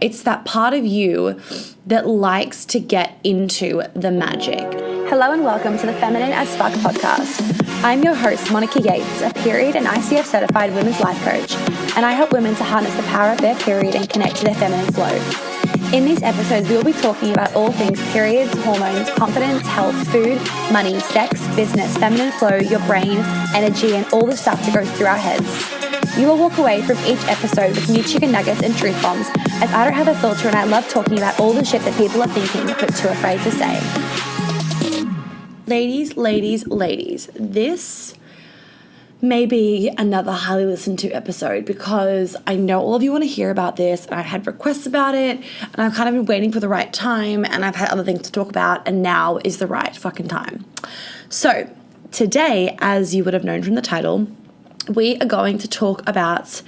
it's that part of you that likes to get into the magic. Hello and welcome to the Feminine as Fuck podcast. I'm your host, Monica Yates, a period and ICF certified women's life coach, and I help women to harness the power of their period and connect to their feminine flow. In these episodes, we will be talking about all things periods, hormones, confidence, health, food, money, sex, business, feminine flow, your brain, energy, and all the stuff that goes through our heads. You will walk away from each episode with new chicken nuggets and truth bombs, as I don't have a filter and I love talking about all the shit that people are thinking but too afraid to say. Ladies, this may be another highly listened to episode because I know all of you want to hear about this, and I've had requests about it, and I've kind of been waiting for the right time, and I've had other things to talk about, and now is the right fucking time. So today, as you would have known from the title, we are going to talk about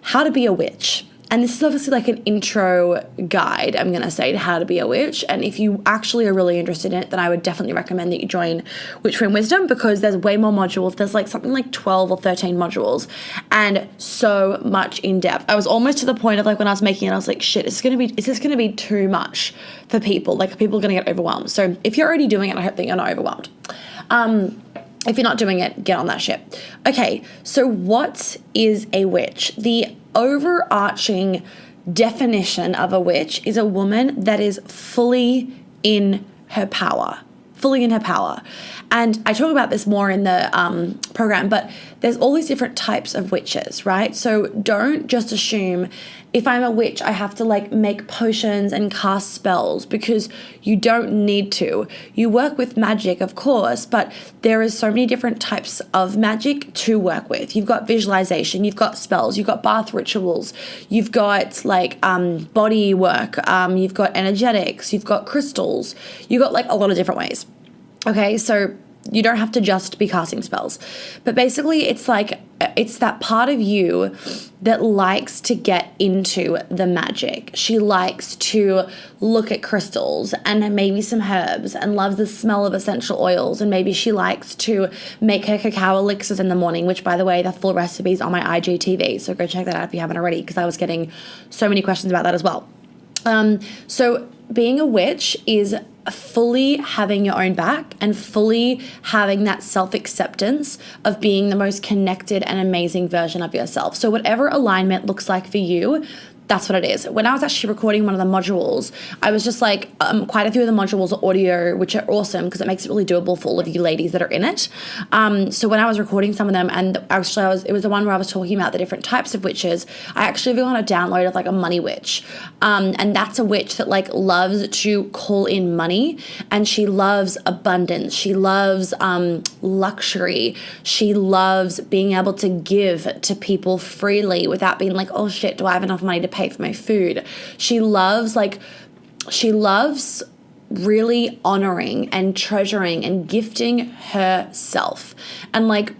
how to be a witch. And this is obviously like an intro guide, I'm going to say, to how to be a witch. And if you actually are really interested in it, then I would definitely recommend that you join Witch Queen Wisdom, because there's way more modules. There's like something like 12 or 13 modules and so much in depth. I was almost to the point of like when I was making it, I was like, shit, is this going to be too much for people? Like, people are going to get overwhelmed. So if you're already doing it, I hope that you're not overwhelmed. If you're not doing it, get on that shit. Okay, so what is a witch? The overarching definition of a witch is a woman that is fully in her power. And I talk about this more in the program, but there's all these different types of witches, right? So don't just assume if I'm a witch, I have to like make potions and cast spells, because you don't need to. You work with magic, of course, but there is so many different types of magic to work with. You've got visualization, you've got spells, you've got bath rituals, you've got like body work, you've got energetics, you've got crystals, you've got like a lot of different ways. Okay, so you don't have to just be casting spells. But basically, it's like, it's that part of you that likes to get into the magic. She likes to look at crystals and maybe some herbs, and loves the smell of essential oils. And maybe she likes to make her cacao elixirs in the morning, which, by the way, the full recipe is on my IGTV. So go check that out if you haven't already, because I was getting so many questions about that as well. So being a witch is fully having your own back and fully having that self-acceptance of being the most connected and amazing version of yourself. So whatever alignment looks like for you, that's what it is. When I was actually recording one of the modules, I was just like, quite a few of the modules are audio, which are awesome because it makes it really doable for all of you ladies that are in it. So when I was recording some of them, and actually it was the one where I was talking about the different types of witches, I actually got a download of like a money witch. And that's a witch that like loves to call in money, and she loves abundance. She loves luxury. She loves being able to give to people freely without being like, oh shit, do I have enough money to pay for my food? She loves really honoring and treasuring and gifting herself. And like,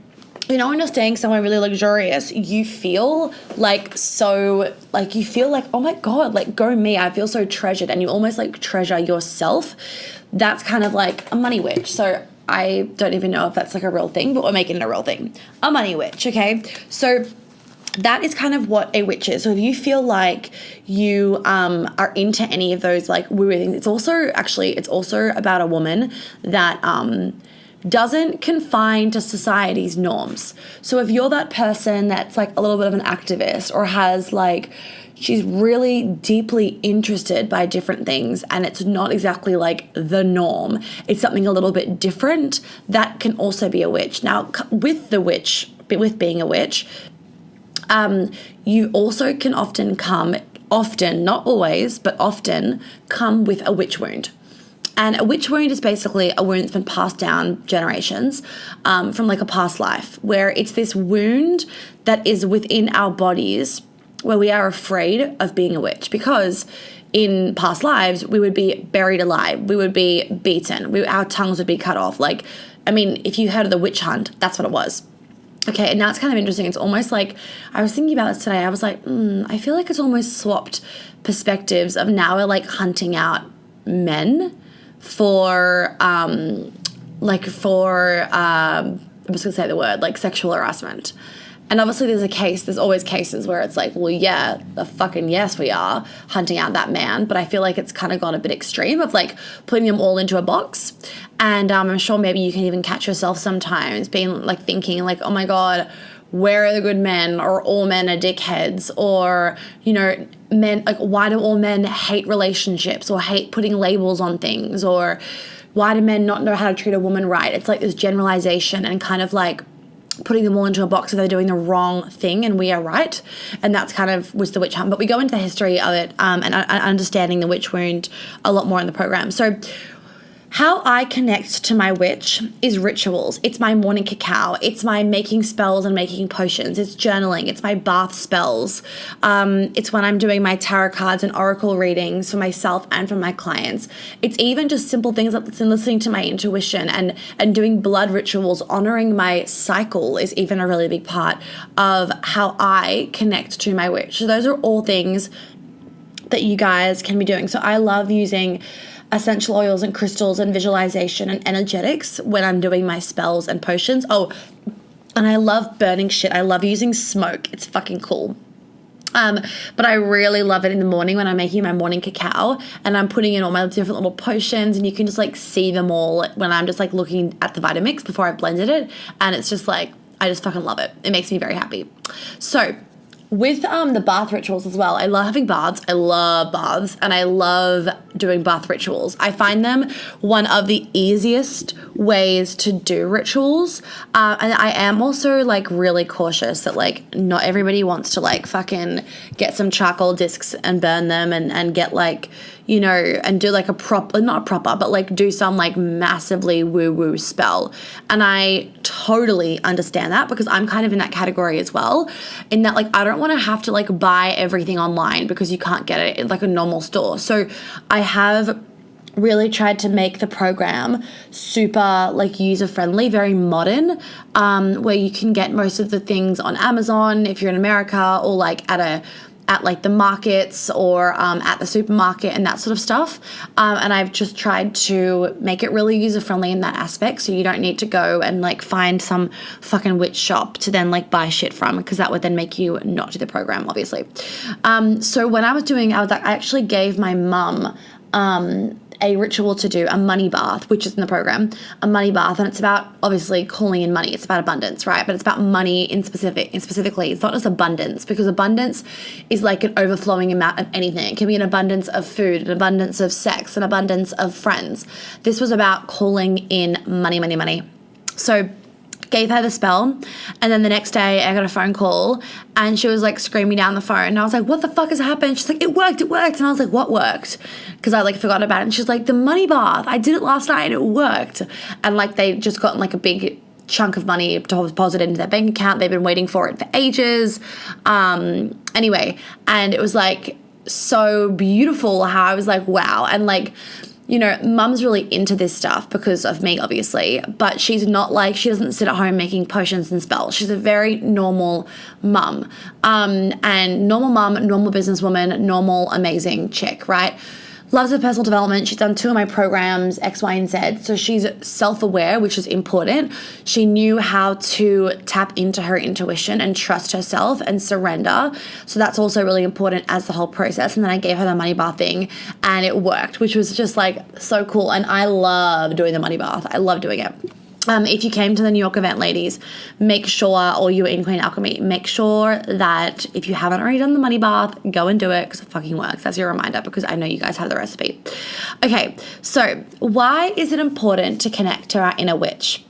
you know, when you're staying somewhere really luxurious, you feel like oh my God, like go me, I feel so treasured, and you almost like treasure yourself. That's kind of like a money witch. So I don't even know if that's like a real thing, but we're making it a real thing. A money witch, okay? So that is kind of what a witch is. So if you feel like you are into any of those like weird things, it's also about a woman that doesn't confine to society's norms. So if you're that person that's like a little bit of an activist, or has like, she's really deeply interested by different things, and it's not exactly like the norm, it's something a little bit different, that can also be a witch. Now with being a witch, you also can often, not always, but often come with a witch wound. And a witch wound is basically a wound that's been passed down generations from like a past life, where it's this wound that is within our bodies where we are afraid of being a witch, because in past lives we would be buried alive, we would be beaten, our tongues would be cut off. Like, I mean, if you heard of the witch hunt, that's what it was. Okay, and now it's kind of interesting. It's almost like, I was thinking about this today. I was like, I feel like it's almost swapped perspectives of now we're like hunting out men for I'm just going to say the word, like sexual harassment. And obviously there's always cases where it's like, well, yeah, the fucking yes, we are hunting out that man. But I feel like it's kind of gone a bit extreme of like putting them all into a box. And I'm sure maybe you can even catch yourself sometimes being like thinking like, oh my God, where are the good men? Or all men are dickheads? Or, you know, men, like why do all men hate relationships or hate putting labels on things? Or why do men not know how to treat a woman right? It's like this generalization and kind of like putting them all into a box if they're doing the wrong thing and we are right. And that's kind of was the witch hunt. But we go into the history of it and understanding the witch wound a lot more in the program. So how I connect to my witch is rituals. It's my morning cacao. It's my making spells and making potions. It's journaling. It's my bath spells. It's when I'm doing my tarot cards and oracle readings for myself and for my clients. It's even just simple things like listening to my intuition and doing blood rituals, honoring my cycle is even a really big part of how I connect to my witch. So those are all things that you guys can be doing. So I love using essential oils and crystals and visualization and energetics when I'm doing my spells and potions. Oh, and I love burning shit. I love using smoke. It's fucking cool. But I really love it in the morning when I'm making my morning cacao and I'm putting in all my different little potions, and you can just like see them all when I'm just like looking at the Vitamix before I blended it. And it's just like, I just fucking love it. It makes me very happy. So with the bath rituals as well, I love having baths. I love baths and I love doing bath rituals. I find them one of the easiest ways to do rituals. And I am also like really cautious that like not everybody wants to like fucking get some charcoal discs and burn them and get like, you know, and do like not a proper, but like do some like massively woo-woo spell. And I totally understand that because I'm kind of in that category as well, in that like I don't want to have to like buy everything online because you can't get it at like a normal store. So I have really tried to make the program super like user friendly, very modern, where you can get most of the things on Amazon if you're in America, or like at like the markets or at the supermarket and that sort of stuff. And I've just tried to make it really user-friendly in that aspect, so you don't need to go and like find some fucking witch shop to then like buy shit from, because that would then make you not do the program, obviously. So when I was I actually gave my mum a ritual to do, a money bath, which is in the program, a money bath. And it's about obviously calling in money. It's about abundance, right? But it's about money specifically. It's not just abundance, because abundance is like an overflowing amount of anything. It can be an abundance of food, an abundance of sex, an abundance of friends. This was about calling in money, money, money. So gave her the spell, and then the next day I got a phone call and she was like screaming down the phone, and I was like, what the fuck has happened? She's like, it worked. And I was like, what worked? Because I like forgot about it. And she's like, the money bath, I did it last night and it worked. And like they just gotten like a big chunk of money deposited into their bank account. They've been waiting for it for ages. Anyway, and it was like so beautiful how I was like, wow. And like, you know, mum's really into this stuff because of me, obviously, but she's not like, she doesn't sit at home making potions and spells. She's a very normal mum, and normal mum, normal businesswoman, normal, amazing chick, right? Loves her personal development. She's done 2 of my programs, X, Y, and Z. So she's self-aware, which is important. She knew how to tap into her intuition and trust herself and surrender. So that's also really important as the whole process. And then I gave her the money bath thing and it worked, which was just like so cool. And I love doing the money bath. I love doing it. If you came to the New York event, ladies, make sure, or you're in Queen Alchemy, make sure that if you haven't already done the money bath, go and do it, because it fucking works. That's your reminder, because I know you guys have the recipe. Okay, so why is it important to connect to our inner witch?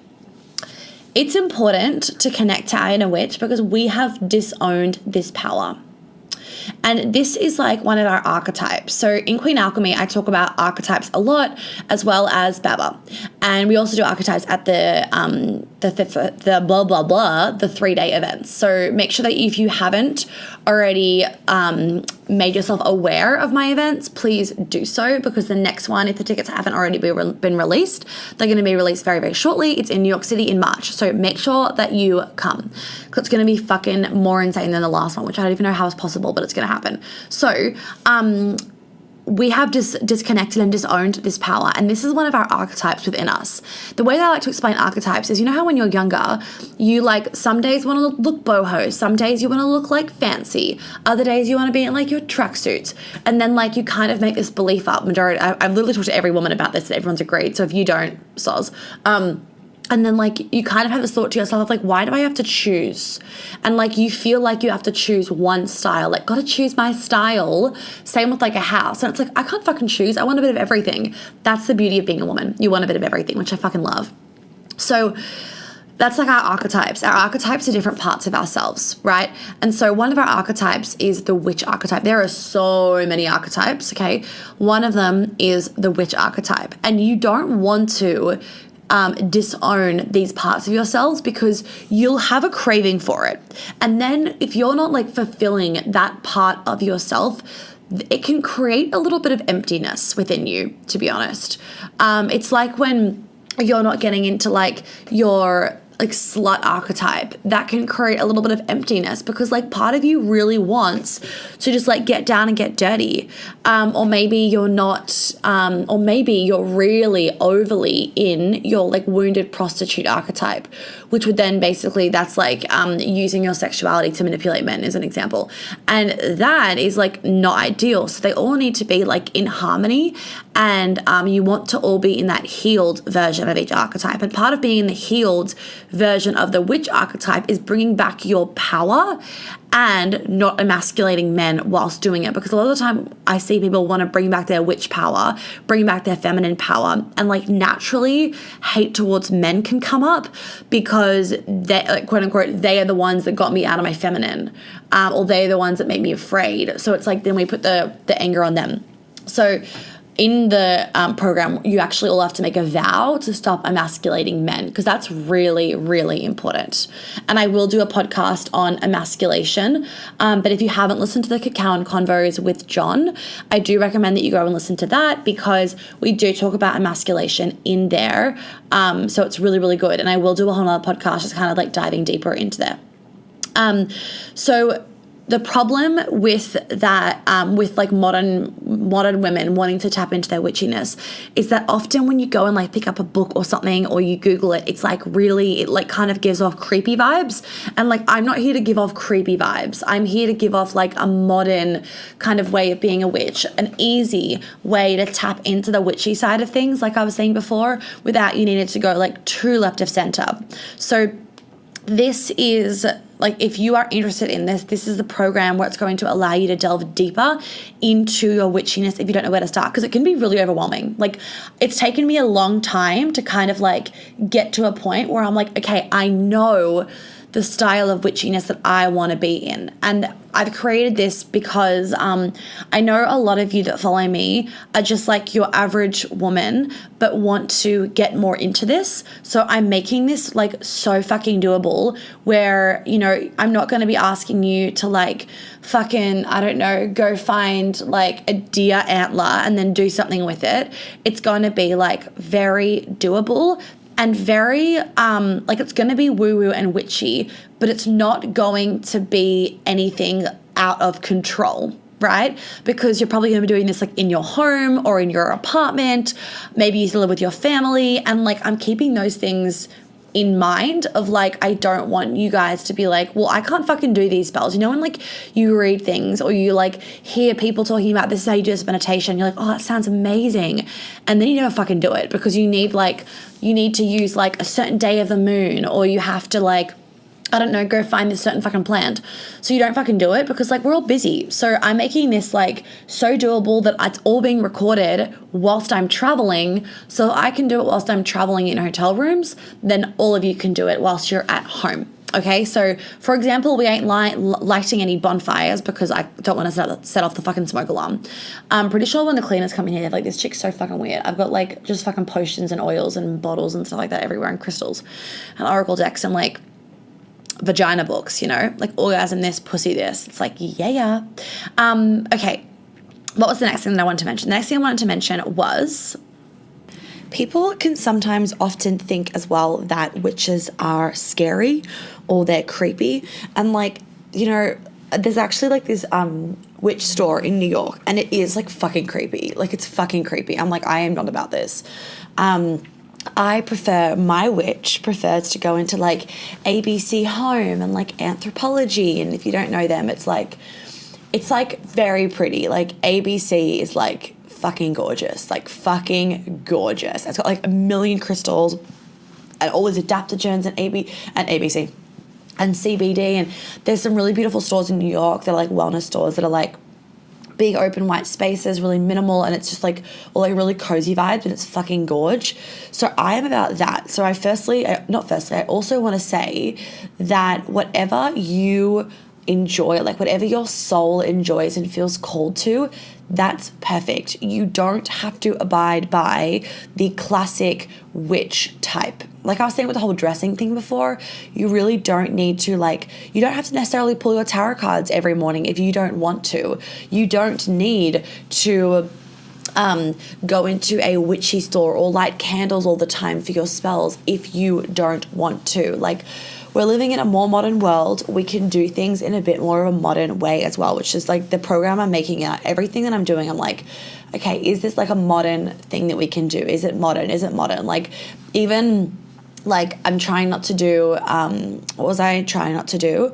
It's important to connect to our inner witch because we have disowned this power. And this is like one of our archetypes. So in Queen Alchemy, I talk about archetypes a lot, as well as Baba. And we also do archetypes at the blah, blah, blah, the 3-day events. So make sure that if you haven't already made yourself aware of my events, please do so, because the next one, if the tickets haven't already been released, they're going to be released very, very shortly. It's in New York City in March. So make sure that you come, because it's going to be fucking more insane than the last one, which I don't even know how it's possible, but it's going to happen. So we have disconnected and disowned this power. And this is one of our archetypes within us. The way that I like to explain archetypes is, you know how when you're younger, you like some days want to look boho, some days you want to look like fancy, other days you want to be in like your tracksuits. And then like you kind of make this belief up. I've literally talked to every woman about this and everyone's agreed. So if you don't, soz. And then like you kind of have this thought to yourself of like, why do I have to choose? And like you feel like you have to choose one style, like gotta choose my style. Same with like a house. And it's like, I can't fucking choose. I want a bit of everything. That's the beauty of being a woman. You want a bit of everything, which I fucking love. So that's like our archetypes. Our archetypes are different parts of ourselves, right? And so one of our archetypes is the witch archetype. There are so many archetypes, okay? One of them is the witch archetype. And you don't want to disown these parts of yourselves because you'll have a craving for it. And then if you're not like fulfilling that part of yourself, it can create a little bit of emptiness within you, to be honest. It's like when you're not getting into like your like slut archetype, that can create a little bit of emptiness because like part of you really wants to just like get down and get dirty. Or maybe you're not, or maybe you're really overly in your like wounded prostitute archetype, which would then basically, that's like using your sexuality to manipulate men as an example. And that is like not ideal. So they all need to be like in harmony, and you want to all be in that healed version of each archetype. And part of being in the healed version of the witch archetype is bringing back your power and not emasculating men whilst doing it. Because a lot of the time I see people want to bring back their witch power, bring back their feminine power, and like naturally hate towards men can come up because they, like, quote unquote, they are the ones that got me out of my feminine, or they're the ones that made me afraid. So it's like then we put the anger on them. So in the program, you actually all have to make a vow to stop emasculating men, because that's really, really important. And I will do a podcast on emasculation. But if you haven't listened to the Cacao and Convos with John, I do recommend that you go and listen to that, because we do talk about emasculation in there. So it's really, really good. And I will do a whole other podcast just kind of like diving deeper into there. So the problem with that, with like modern women wanting to tap into their witchiness, is that often when you go and like pick up a book or something, or you Google it, it's like really, it like kind of gives off creepy vibes. And like, I'm not here to give off creepy vibes. I'm here to give off like a modern kind of way of being a witch, an easy way to tap into the witchy side of things, like I was saying before, without you needing to go like too left of center. So this is like, if you are interested in this, this is the program where it's going to allow you to delve deeper into your witchiness if you don't know where to start, because it can be really overwhelming. Like, it's taken me a long time to kind of like get to a point where I'm like, okay, I know the style of witchiness that I want to be in. And I've created this because I know a lot of you that follow me are just like your average woman, but want to get more into this. So I'm making this like so fucking doable, where, you know, I'm not going to be asking you to like fucking, I don't know, go find like a deer antler and then do something with it. It's going to be like very doable. And very, like, it's going to be woo-woo and witchy, but it's not going to be anything out of control, right? Because you're probably going to be doing this like in your home or in your apartment. Maybe you still live with your family. And like, I'm keeping those things in mind of like, I don't want you guys to be like, well, I can't fucking do these spells. You know, when like you read things or you like hear people talking about this is how you do this meditation, you're like, oh, that sounds amazing. And then you never fucking do it because you need to use like a certain day of the moon, or you have to like, I don't know, go find this certain fucking plant. So you don't fucking do it because like we're all busy. So I'm making this like so doable that it's all being recorded whilst I'm traveling. So I can do it whilst I'm traveling in hotel rooms. Then all of you can do it whilst you're at home. Okay, so for example, we ain't lighting any bonfires because I don't want to set off the fucking smoke alarm. I'm pretty sure when the cleaners come in here, they're like, this chick's so fucking weird. I've got like just fucking potions and oils and bottles and stuff like that everywhere, and crystals and oracle decks and like vagina books, you know, like orgasm this, pussy this. It's like, yeah. Okay, what was the next thing that I wanted to mention? The next thing I wanted to mention was, people can sometimes often think as well that witches are scary or they're creepy. And like, you know, there's actually like this witch store in New York, and it is like fucking creepy. Like, it's fucking creepy. I'm like, I am not about this. My witch prefers to go into like ABC Home and like Anthropology, and if you don't know them, it's like very pretty. Like, ABC is like fucking gorgeous, like fucking gorgeous. It's got like a million crystals and all these adaptogens and ABC and CBD, and there's some really beautiful stores in New York that are like wellness stores that are like big open white spaces, really minimal, and it's just like all like really cozy vibes, and it's fucking gorge. So I am about that. So I also want to say that whatever you enjoy, like whatever your soul enjoys and feels called to, that's perfect. You don't have to abide by the classic witch type. Like I was saying with the whole dressing thing before, you really don't need to you don't have to necessarily pull your tarot cards every morning if you don't want to. You don't need to go into a witchy store or light candles all the time for your spells if you don't want to. Like, we're living in a more modern world. We can do things in a bit more of a modern way as well, which is like the program I'm making out. Everything that I'm doing, I'm like, okay, is this like a modern thing that we can do? Is it modern? Like, even like I'm trying not to do, what was I trying not to do?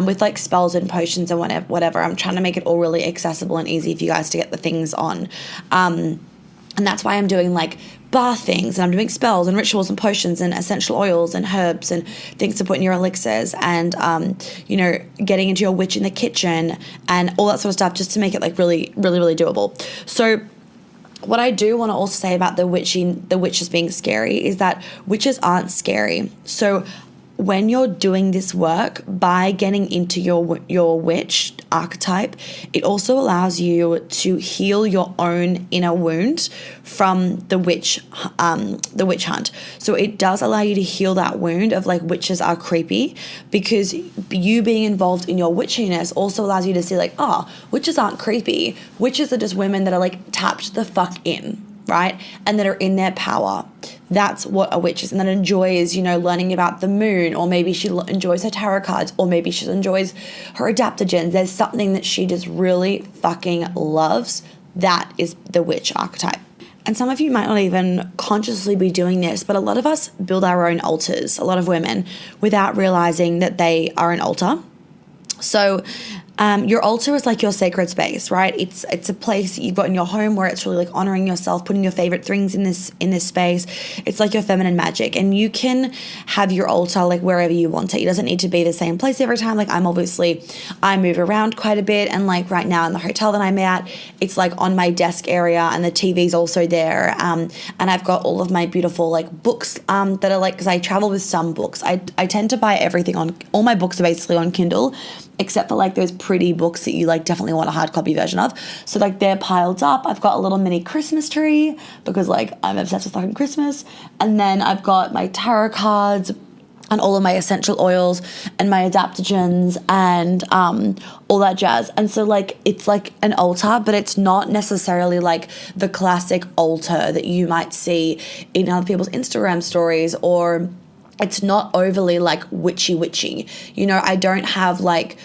With like spells and potions and whatever, I'm trying to make it all really accessible and easy for you guys to get the things on. And that's why I'm doing like bath things, and I'm doing spells and rituals and potions and essential oils and herbs and things to put in your elixirs, and getting into your witch in the kitchen and all that sort of stuff, just to make it like really, really, really doable. So what I do want to also say about the witches being scary is that witches aren't scary. So when you're doing this work, by getting into your witch archetype, it also allows you to heal your own inner wound from the witch hunt. So it does allow you to heal that wound of like, witches are creepy, because you being involved in your witchiness also allows you to see like, oh, witches aren't creepy. Witches are just women that are like tapped the fuck in, right? And that are in their power. That's what a witch is, and that enjoys, learning about the moon, or maybe she enjoys her tarot cards, or maybe she enjoys her adaptogens. There's something that she just really fucking loves. That is the witch archetype. And some of you might not even consciously be doing this, but a lot of us build our own altars, a lot of women, without realizing that they are an altar. So your altar is like your sacred space, right? It's a place that you've got in your home where it's really like honoring yourself, putting your favorite things in this space. It's like your feminine magic, and you can have your altar like wherever you want it. It doesn't need to be the same place every time. Like I move around quite a bit, and like right now in the hotel that I'm at, it's like on my desk area, and the TV's also there. And I've got all of my beautiful like books that are like, because I travel with some books. I tend to buy everything all my books are basically on Kindle, except for like those pretty books that you like definitely want a hard copy version of. So like they're piled up. I've got a little mini Christmas tree because like I'm obsessed with fucking Christmas. And then I've got my tarot cards and all of my essential oils and my adaptogens and all that jazz. And so like it's like an altar, but it's not necessarily like the classic altar that you might see in other people's Instagram stories, or it's not overly like witchy. I don't have like,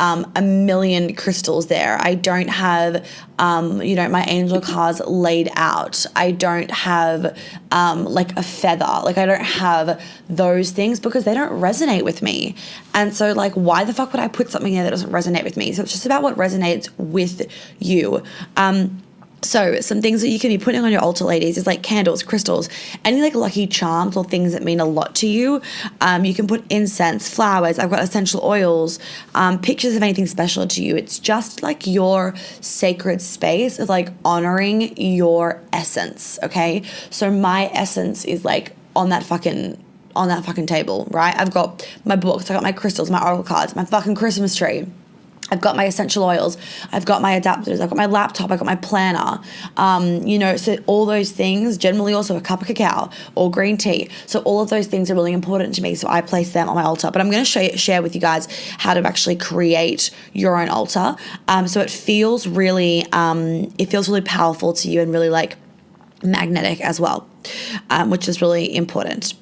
a million crystals there. I don't have, my angel cards laid out. I don't have like a feather. Like I don't have those things because they don't resonate with me. And so like, why the fuck would I put something there that doesn't resonate with me? So it's just about what resonates with you. So some things that you can be putting on your altar, ladies, is like candles, crystals, any like lucky charms or things that mean a lot to you. You can put incense, flowers. I've got essential oils, pictures of anything special to you. It's just like your sacred space of like honoring your essence. Okay. So my essence is like on that fucking table, right? I've got my books, I got my crystals, my oracle cards, my fucking Christmas tree. I've got my essential oils, I've got my adapters, I've got my laptop, I've got my planner, so all those things, generally also a cup of cacao or green tea. So all of those things are really important to me. So I place them on my altar, but I'm going to share with you guys how to actually create your own altar. So it feels really powerful to you and really like magnetic as well, which is really important.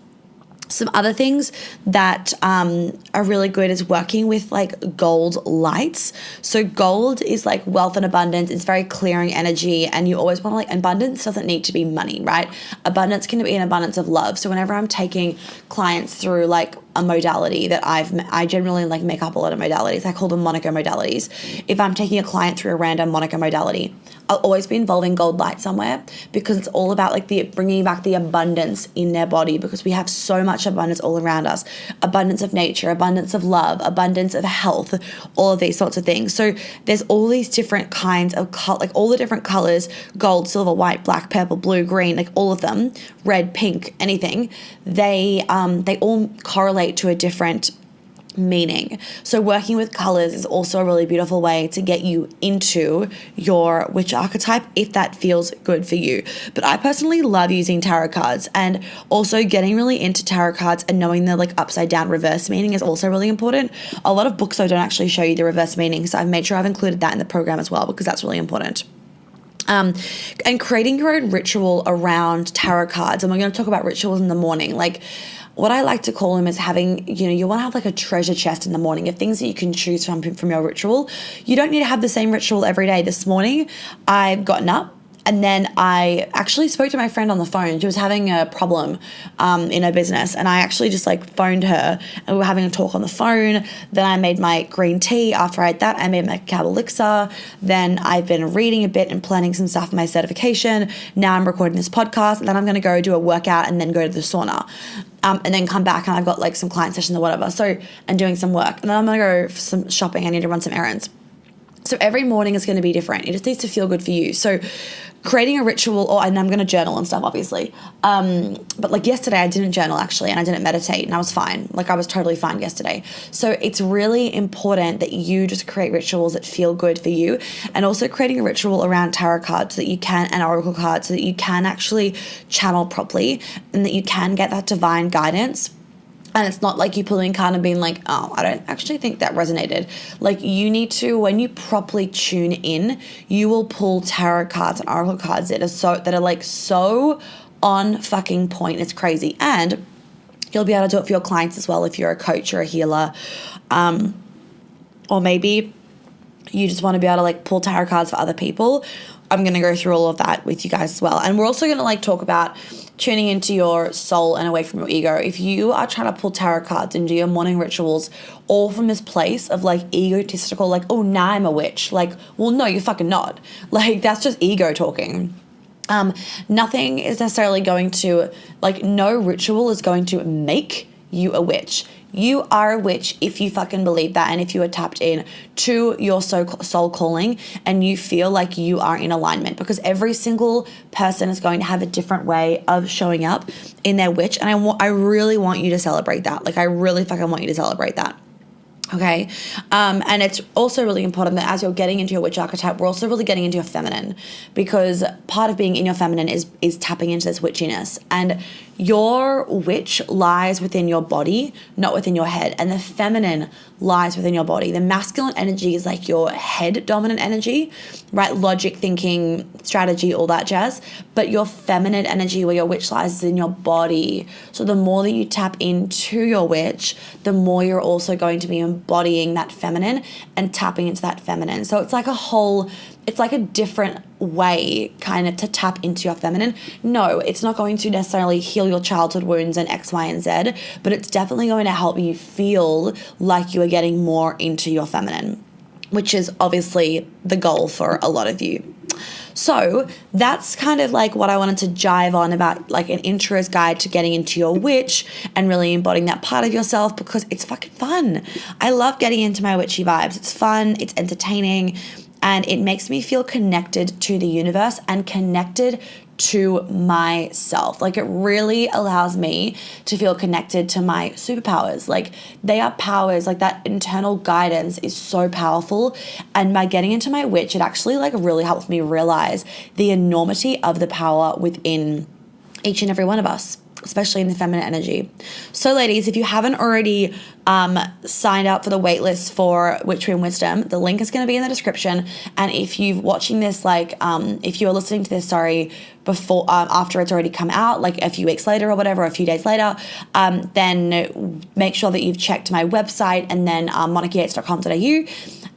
Some other things that are really good is working with like gold lights. So gold is like wealth and abundance. It's very clearing energy, and you always want to like, abundance doesn't need to be money, right? Abundance can be an abundance of love. So whenever I'm taking clients through like a modality that I generally like make up a lot of modalities. I call them Monaco modalities. If I'm taking a client through a random Monaco modality, I'll always be involving gold light somewhere, because it's all about like the bringing back the abundance in their body, because we have so much abundance all around us. Abundance of nature, abundance of love, abundance of health, all of these sorts of things. So there's all these different kinds of like all the different colors: gold, silver, white, black, purple, blue, green, like all of them, red, pink, anything. They all correlate to a different meaning. So working with colors is also a really beautiful way to get you into your witch archetype if that feels good for you. But I personally love using tarot cards, and also getting really into tarot cards and knowing the like upside down reverse meaning is also really important. A lot of books though don't actually show you the reverse meaning, so I've made sure I've included that in the program as well, because that's really important. And creating your own ritual around tarot cards. And we're going to talk about rituals in the morning. Like, what I like to call them is having, you want to have like a treasure chest in the morning of things that you can choose from your ritual. You don't need to have the same ritual every day. This morning, I've gotten up, and then I actually spoke to my friend on the phone. She was having a problem in her business, and I actually just like phoned her, and we were having a talk on the phone. Then I made my green tea. After I had that, I made my cacao elixir. Then I've been reading a bit and planning some stuff for my certification. Now I'm recording this podcast, and then I'm going to go do a workout and then go to the sauna. And then come back, and I've got like some client sessions or whatever. So, and doing some work. And then I'm going to go for some shopping. I need to run some errands. So every morning is going to be different. It just needs to feel good for you. So creating a ritual, and I'm going to journal and stuff, obviously. But like yesterday, I didn't journal actually, and I didn't meditate, and I was fine. Like I was totally fine yesterday. So it's really important that you just create rituals that feel good for you, and also creating a ritual around tarot cards so that you can, and oracle cards, so that you can actually channel properly, and that you can get that divine guidance. And it's not like you pulling a card and being like, oh, I don't actually think that resonated. Like, you need to, when you properly tune in, you will pull tarot cards and oracle cards that are like so on fucking point. It's crazy. And you'll be able to do it for your clients as well if you're a coach or a healer. Or maybe you just want to be able to like pull tarot cards for other people. I'm going to go through all of that with you guys as well. And we're also going to like talk about tuning into your soul and away from your ego. If you are trying to pull tarot cards and do your morning rituals all from this place of like egotistical, like, oh, now I'm a witch. Like, well, no, you're fucking not. Like, that's just ego talking. Nothing is necessarily going to, like, no ritual is going to make you a witch. You are a witch if you fucking believe that, and if you are tapped in to your soul calling and you feel like you are in alignment, because every single person is going to have a different way of showing up in their witch, and I really want you to celebrate that. Like, I really fucking want you to celebrate that. Okay. And it's also really important that as you're getting into your witch archetype, we're also really getting into your feminine, because part of being in your feminine is tapping into this witchiness, and your witch lies within your body, not within your head. And the feminine lies within your body. The masculine energy is like your head dominant energy, right? Logic, thinking, strategy, all that jazz. But your feminine energy, where your witch lies, is in your body. So the more that you tap into your witch, the more you're also going to be embodying that feminine and tapping into that feminine. So it's like it's like a different way kind of to tap into your feminine. No, it's not going to necessarily heal your childhood wounds and X, Y, and Z, but it's definitely going to help you feel like you are getting more into your feminine, which is obviously the goal for a lot of you. So that's kind of like what I wanted to jive on about, like an intro's guide to getting into your witch and really embodying that part of yourself, because it's fucking fun. I love getting into my witchy vibes. It's fun, it's entertaining, and it makes me feel connected to the universe and connected to myself. Like, it really allows me to feel connected to my superpowers. Like, they are powers, like that internal guidance is so powerful. And by getting into my witch, it actually like really helps me realize the enormity of the power within each and every one of us. especially in the feminine energy. So ladies, if you haven't already signed up for the waitlist for Witchery and Wisdom, the link is going to be in the description. And if you're watching this, if you are listening to this, before, after it's already come out, like a few weeks later or whatever, or a few days later, then make sure that you've checked my website and then monicayates.com.au,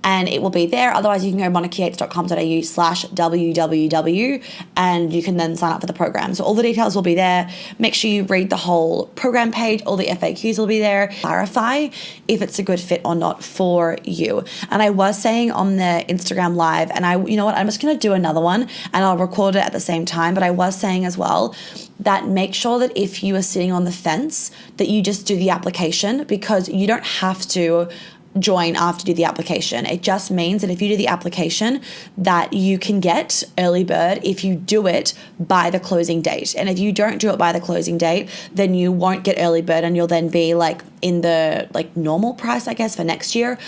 and it will be there. Otherwise, you can go monicayates.com.au/www, and you can then sign up for the program. So all the details will be there. Make sure you read the whole program page. All the FAQs will be there. Clarify if it's a good fit or not for you. And I was saying on the Instagram live, and you know what, I'm just going to do another one and I'll record it at the same time. But I was saying as well that make sure that if you are sitting on the fence, that you just do the application, because you don't have to join after you do the application. It just means that if you do the application, that you can get early bird if you do it by the closing date. And if you don't do it by the closing date, then you won't get early bird, and you'll then be like in the like normal price, I guess, for next year.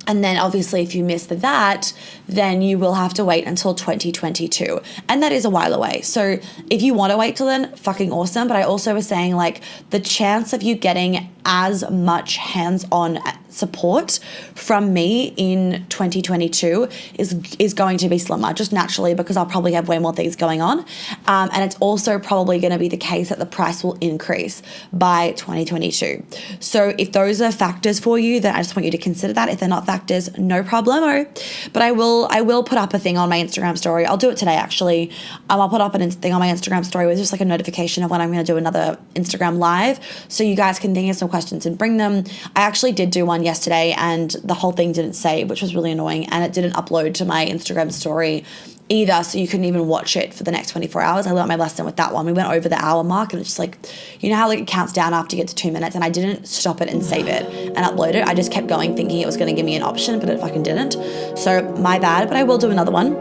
And then obviously if you miss that, then you will have to wait until 2022. And that is a while away. So if you want to wait till then, fucking awesome. But I also was saying, like, the chance of you getting as much hands-on support from me in 2022 is going to be slimmer, just naturally, because I'll probably have way more things going on. And it's also probably going to be the case that the price will increase by 2022. So if those are factors for you, then I just want you to consider that. If they're not factors, no problemo. But I will put up a thing on my Instagram story. I'll do it today, actually. I'll put up a thing on my Instagram story with just like a notification of when I'm going to do another Instagram live, so you guys can think of some questions and bring them. I actually did do one yesterday, and the whole thing didn't save, which was really annoying, and it didn't upload to my Instagram story either, so you couldn't even watch it for the next 24 hours. I learned my lesson with that one. We went over the hour mark, and it's just like, you know how like it counts down after you get to 2 minutes, and I didn't stop it and save it and upload it. I just kept going thinking it was going to give me an option, but it fucking didn't. So my bad, but I will do another one.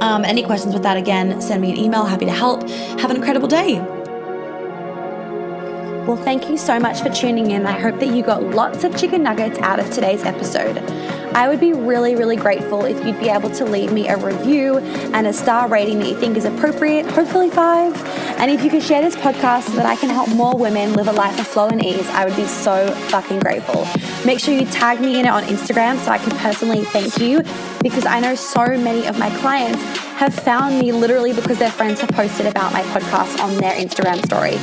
Any questions with that, again, send me an email. Happy to help. Have an incredible day. Well, thank you so much for tuning in. I hope that you got lots of chicken nuggets out of today's episode. I would be really, really grateful if you'd be able to leave me a review and a star rating that you think is appropriate, hopefully 5. And if you could share this podcast so that I can help more women live a life of flow and ease, I would be so fucking grateful. Make sure you tag me in it on Instagram so I can personally thank you, because I know so many of my clients have found me literally because their friends have posted about my podcast on their Instagram story.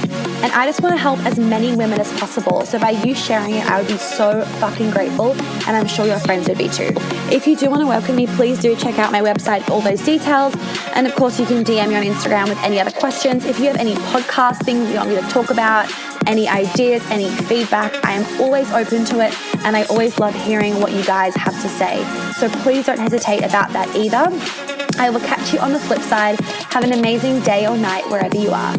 And I just want to help as many women as possible. So by you sharing it, I would be so fucking grateful. And I'm sure your friends would be too. If you do want to welcome me, please do check out my website for all those details. And of course, you can DM me on Instagram with any other questions. If you have any podcast things you want me to talk about, any ideas, any feedback, I am always open to it. And I always love hearing what you guys have to say. So please don't hesitate about that either. I will catch you on the flip side. Have an amazing day or night wherever you are.